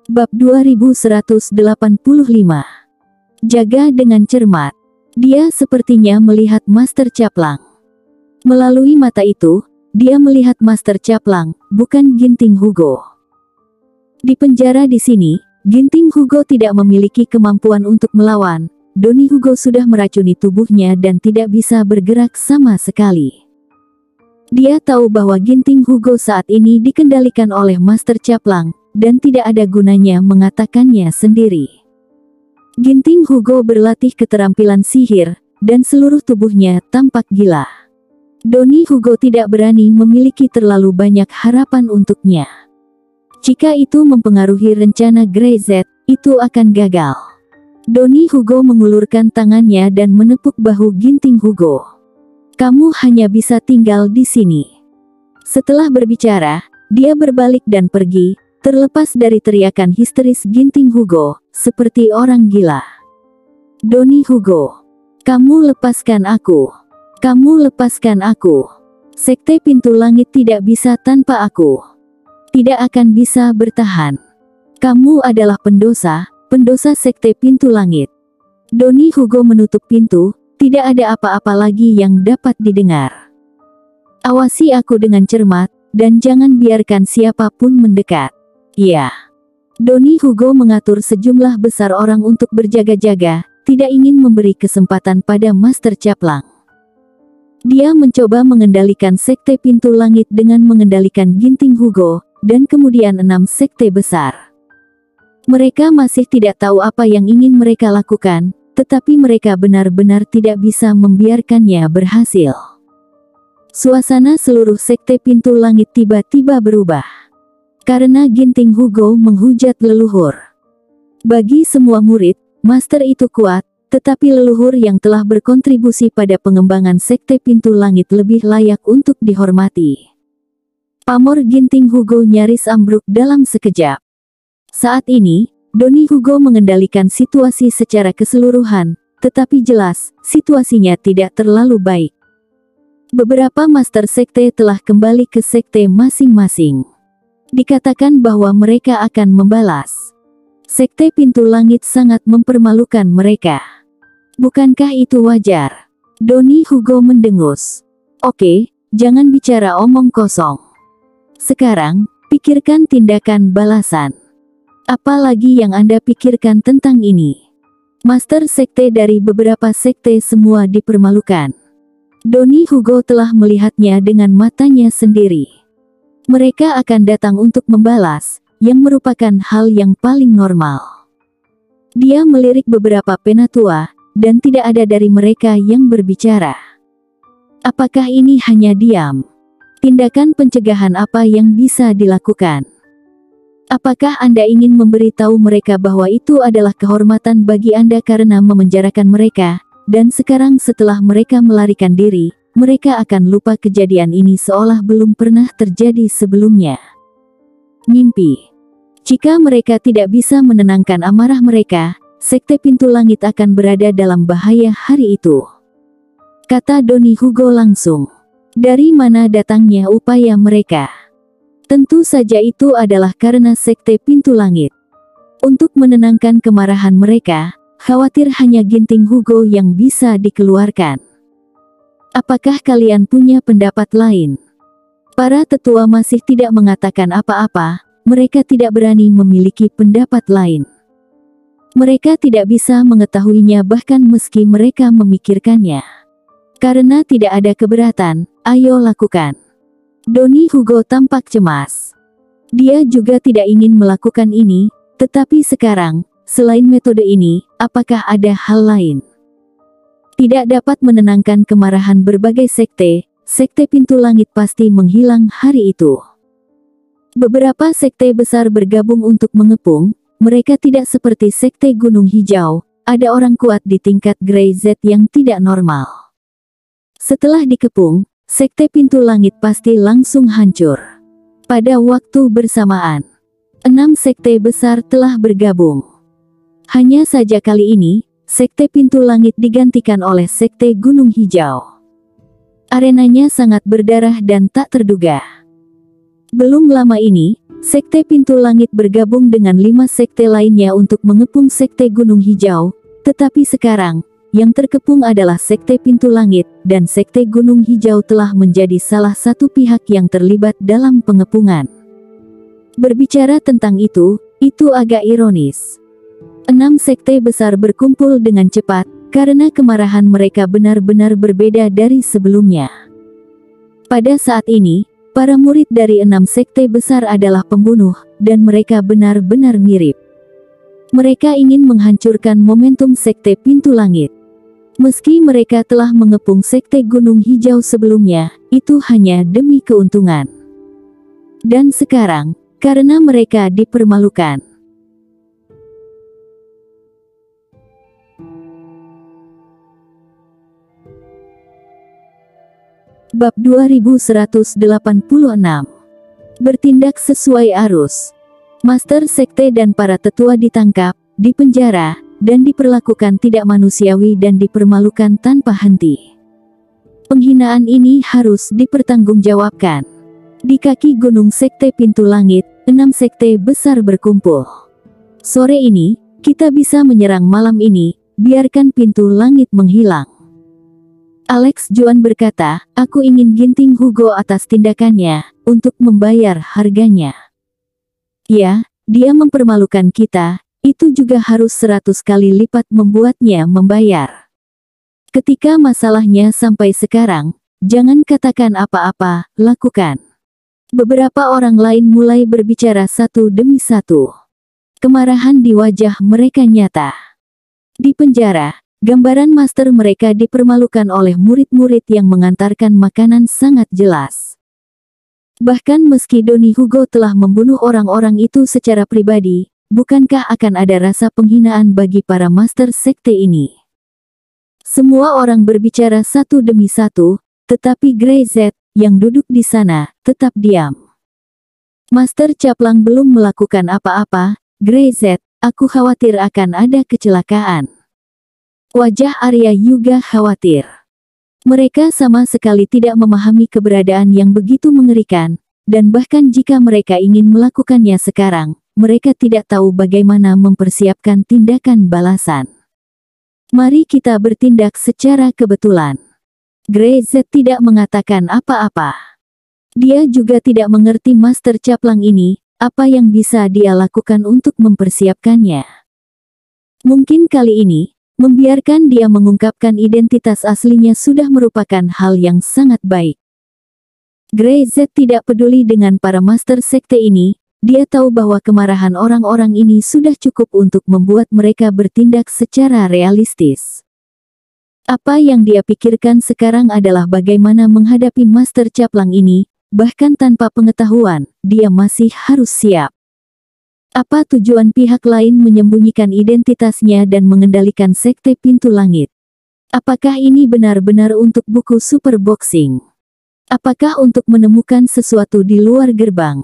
Bab 2185. Jaga dengan cermat. Dia sepertinya melihat Master Caplang. Melalui mata itu, dia melihat Master Caplang, bukan Ginting Hugo. Di penjara di sini, Ginting Hugo tidak memiliki kemampuan untuk melawan. Donnie Hugo sudah meracuni tubuhnya dan tidak bisa bergerak sama sekali. Dia tahu bahwa Ginting Hugo saat ini dikendalikan oleh Master Caplang, dan tidak ada gunanya mengatakannya sendiri. Ginting Hugo berlatih keterampilan sihir, dan seluruh tubuhnya tampak gila. Donnie Hugo tidak berani memiliki terlalu banyak harapan untuknya. Jika itu mempengaruhi rencana Grey Z, itu akan gagal. Donnie Hugo mengulurkan tangannya dan menepuk bahu Ginting Hugo. Kamu hanya bisa tinggal di sini. Setelah berbicara, dia berbalik dan pergi, terlepas dari teriakan histeris Ginting Hugo, seperti orang gila. Donnie Hugo, kamu lepaskan aku. Kamu lepaskan aku. Sekte Pintu Langit tidak bisa tanpa aku. Tidak akan bisa bertahan. Kamu adalah pendosa, pendosa Sekte Pintu Langit. Donnie Hugo menutup pintu, tidak ada apa-apa lagi yang dapat didengar. Awasi aku dengan cermat, dan jangan biarkan siapapun mendekat. Ya. Donnie Hugo mengatur sejumlah besar orang untuk berjaga-jaga, tidak ingin memberi kesempatan pada Master Caplang. Dia mencoba mengendalikan Sekte Pintu Langit dengan mengendalikan Ginting Hugo, dan kemudian 6 sekte besar. Mereka masih tidak tahu apa yang ingin mereka lakukan, tetapi mereka benar-benar tidak bisa membiarkannya berhasil. Suasana seluruh Sekte Pintu Langit tiba-tiba berubah. Karena Ginting Hugo menghujat leluhur. Bagi semua murid, Master itu kuat, tetapi leluhur yang telah berkontribusi pada pengembangan Sekte Pintu Langit lebih layak untuk dihormati. Pamor Ginting Hugo nyaris ambruk dalam sekejap. Saat ini, Donnie Hugo mengendalikan situasi secara keseluruhan, tetapi jelas, situasinya tidak terlalu baik. Beberapa Master Sekte telah kembali ke sekte masing-masing. Dikatakan bahwa mereka akan membalas. Sekte Pintu Langit sangat mempermalukan mereka. Bukankah itu wajar? Donnie Hugo mendengus. Oke, jangan bicara omong kosong. Sekarang, pikirkan tindakan balasan. Apa lagi yang Anda pikirkan tentang ini? Master Sekte dari beberapa sekte semua dipermalukan. Donnie Hugo telah melihatnya dengan matanya sendiri. Mereka akan datang untuk membalas, yang merupakan hal yang paling normal. Dia melirik beberapa penatua, dan tidak ada dari mereka yang berbicara. Apakah ini hanya diam? Tindakan pencegahan apa yang bisa dilakukan? Apakah Anda ingin memberitahu mereka bahwa itu adalah kehormatan bagi Anda karena memenjarakan mereka, dan sekarang setelah mereka melarikan diri, mereka akan lupa kejadian ini seolah belum pernah terjadi sebelumnya? Mimpi. Jika mereka tidak bisa menenangkan amarah mereka, Sekte Pintu Langit akan berada dalam bahaya hari itu. Kata Donnie Hugo langsung. Dari mana datangnya upaya mereka? Tentu saja itu adalah karena Sekte Pintu Langit. Untuk menenangkan kemarahan mereka, khawatir hanya Ginting Hugo yang bisa dikeluarkan. Apakah kalian punya pendapat lain? Para tetua masih tidak mengatakan apa-apa, mereka tidak berani memiliki pendapat lain. Mereka tidak bisa mengetahuinya bahkan meski mereka memikirkannya. Karena tidak ada keberatan, ayo lakukan. Donnie Hugo tampak cemas. Dia juga tidak ingin melakukan ini, tetapi sekarang, selain metode ini, apakah ada hal lain? Tidak dapat menenangkan kemarahan berbagai sekte, Sekte Pintu Langit pasti menghilang hari itu. Beberapa sekte besar bergabung untuk mengepung, mereka tidak seperti Sekte Gunung Hijau, ada orang kuat di tingkat Grey Z yang tidak normal. Setelah dikepung, Sekte Pintu Langit pasti langsung hancur. Pada waktu bersamaan, 6 sekte besar telah bergabung. Hanya saja kali ini, Sekte Pintu Langit digantikan oleh Sekte Gunung Hijau. Arenanya sangat berdarah dan tak terduga. Belum lama ini, Sekte Pintu Langit bergabung dengan 5 sekte lainnya untuk mengepung Sekte Gunung Hijau, tetapi sekarang, yang terkepung adalah Sekte Pintu Langit, dan Sekte Gunung Hijau telah menjadi salah satu pihak yang terlibat dalam pengepungan. Berbicara tentang itu agak ironis. 6 sekte besar berkumpul dengan cepat, karena kemarahan mereka benar-benar berbeda dari sebelumnya. Pada saat ini, para murid dari 6 sekte besar adalah pembunuh, dan mereka benar-benar mirip. Mereka ingin menghancurkan momentum Sekte Pintu Langit. Meski mereka telah mengepung Sekte Gunung Hijau sebelumnya, itu hanya demi keuntungan. Dan sekarang, karena mereka dipermalukan. Bab 2186. Bertindak sesuai arus. Master sekte dan para tetua ditangkap, dipenjara, dan diperlakukan tidak manusiawi dan dipermalukan tanpa henti. Penghinaan ini harus dipertanggungjawabkan. Di kaki gunung Sekte Pintu Langit, 6 sekte besar berkumpul. Sore ini, kita bisa menyerang malam ini, biarkan pintu langit menghilang. Alex Joan berkata, aku ingin ginting Hugo atas tindakannya, untuk membayar harganya. Ya, dia mempermalukan kita, itu juga harus 100 kali lipat membuatnya membayar. Ketika masalahnya sampai sekarang, jangan katakan apa-apa, lakukan. Beberapa orang lain mulai berbicara satu demi satu. Kemarahan di wajah mereka nyata. Di penjara, gambaran master mereka dipermalukan oleh murid-murid yang mengantarkan makanan sangat jelas. Bahkan meski Doni Hugo telah membunuh orang-orang itu secara pribadi, bukankah akan ada rasa penghinaan bagi para master sekte ini? Semua orang berbicara satu demi satu, tetapi Grey Z, yang duduk di sana, tetap diam. Master Caplang belum melakukan apa-apa. Grey Z, aku khawatir akan ada kecelakaan. Wajah Arya juga khawatir. Mereka sama sekali tidak memahami keberadaan yang begitu mengerikan, dan bahkan jika mereka ingin melakukannya sekarang, mereka tidak tahu bagaimana mempersiapkan tindakan balasan. Mari kita bertindak secara kebetulan. Grey Z tidak mengatakan apa-apa. Dia juga tidak mengerti Master Caplang ini, apa yang bisa dia lakukan untuk mempersiapkannya. Mungkin kali ini, membiarkan dia mengungkapkan identitas aslinya sudah merupakan hal yang sangat baik. Grey Z tidak peduli dengan para master sekte ini, dia tahu bahwa kemarahan orang-orang ini sudah cukup untuk membuat mereka bertindak secara realistis. Apa yang dia pikirkan sekarang adalah bagaimana menghadapi Master Caplang ini, bahkan tanpa pengetahuan, dia masih harus siap. Apa tujuan pihak lain menyembunyikan identitasnya dan mengendalikan Sekte Pintu Langit? Apakah ini benar-benar untuk buku Super Boxing? Apakah untuk menemukan sesuatu di luar gerbang?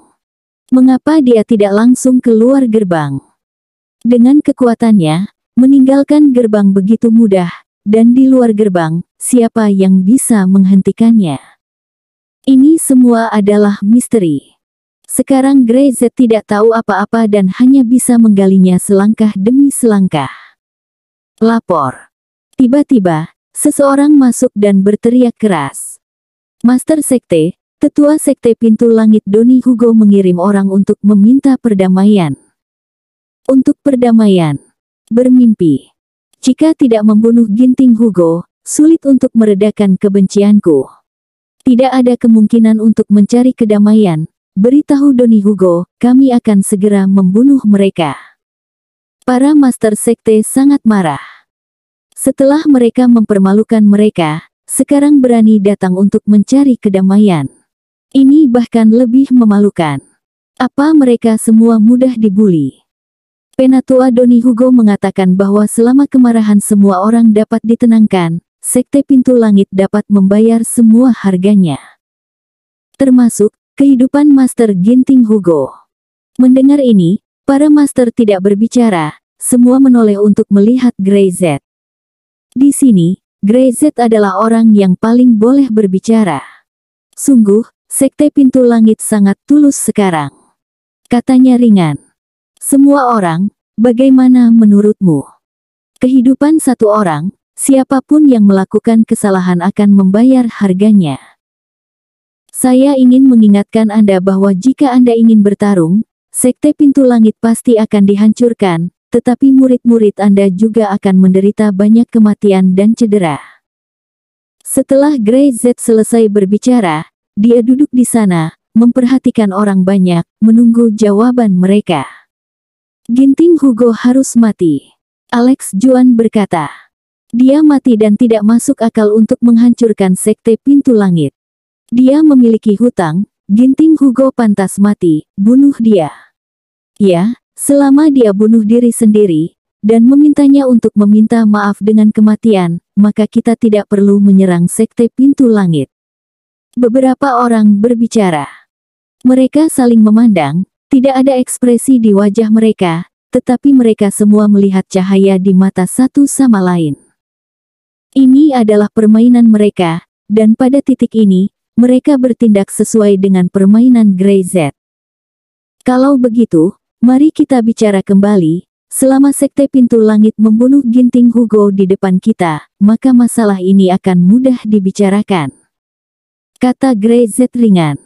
Mengapa dia tidak langsung ke luar gerbang? Dengan kekuatannya, meninggalkan gerbang begitu mudah, dan di luar gerbang, siapa yang bisa menghentikannya? Ini semua adalah misteri. Sekarang Grey Z tidak tahu apa-apa dan hanya bisa menggalinya selangkah demi selangkah. Lapor. Tiba-tiba, seseorang masuk dan berteriak keras. Master Sekte, Tetua Sekte Pintu Langit Doni Hugo mengirim orang untuk meminta perdamaian. Untuk perdamaian. Bermimpi. Jika tidak membunuh Ginting Hugo, sulit untuk meredakan kebencianku. Tidak ada kemungkinan untuk mencari kedamaian. Beritahu Doni Hugo, kami akan segera membunuh mereka. Para master sekte sangat marah. Setelah mereka mempermalukan mereka, sekarang berani datang untuk mencari kedamaian. Ini bahkan lebih memalukan. Apa mereka semua mudah dibuli? Penatua Doni Hugo mengatakan bahwa selama kemarahan semua orang dapat ditenangkan, Sekte Pintu Langit dapat membayar semua harganya. Termasuk kehidupan Master Ginting Hugo. Mendengar ini, para master tidak berbicara, semua menoleh untuk melihat Grey Z. Di sini, Grey Z adalah orang yang paling boleh berbicara. Sungguh, Sekte Pintu Langit sangat tulus sekarang. Katanya ringan. Semua orang, bagaimana menurutmu? Kehidupan satu orang, siapapun yang melakukan kesalahan akan membayar harganya. Saya ingin mengingatkan Anda bahwa jika Anda ingin bertarung, Sekte Pintu Langit pasti akan dihancurkan, tetapi murid-murid Anda juga akan menderita banyak kematian dan cedera. Setelah Grey Z selesai berbicara, dia duduk di sana, memperhatikan orang banyak, menunggu jawaban mereka. Ginting Hugo harus mati. Alex Juan berkata. Dia mati dan tidak masuk akal untuk menghancurkan Sekte Pintu Langit. Dia memiliki hutang, Ginting Hugo pantas mati, bunuh dia. Ya, selama dia bunuh diri sendiri, dan memintanya untuk meminta maaf dengan kematian, maka kita tidak perlu menyerang Sekte Pintu Langit. Beberapa orang berbicara. Mereka saling memandang, tidak ada ekspresi di wajah mereka, tetapi mereka semua melihat cahaya di mata satu sama lain. Ini adalah permainan mereka, dan pada titik ini, mereka bertindak sesuai dengan permainan Grey Z. Kalau begitu, mari kita bicara kembali. Selama Sekte Pintu Langit membunuh Ginting Hugo di depan kita, maka masalah ini akan mudah dibicarakan. Kata Grey Z ringan.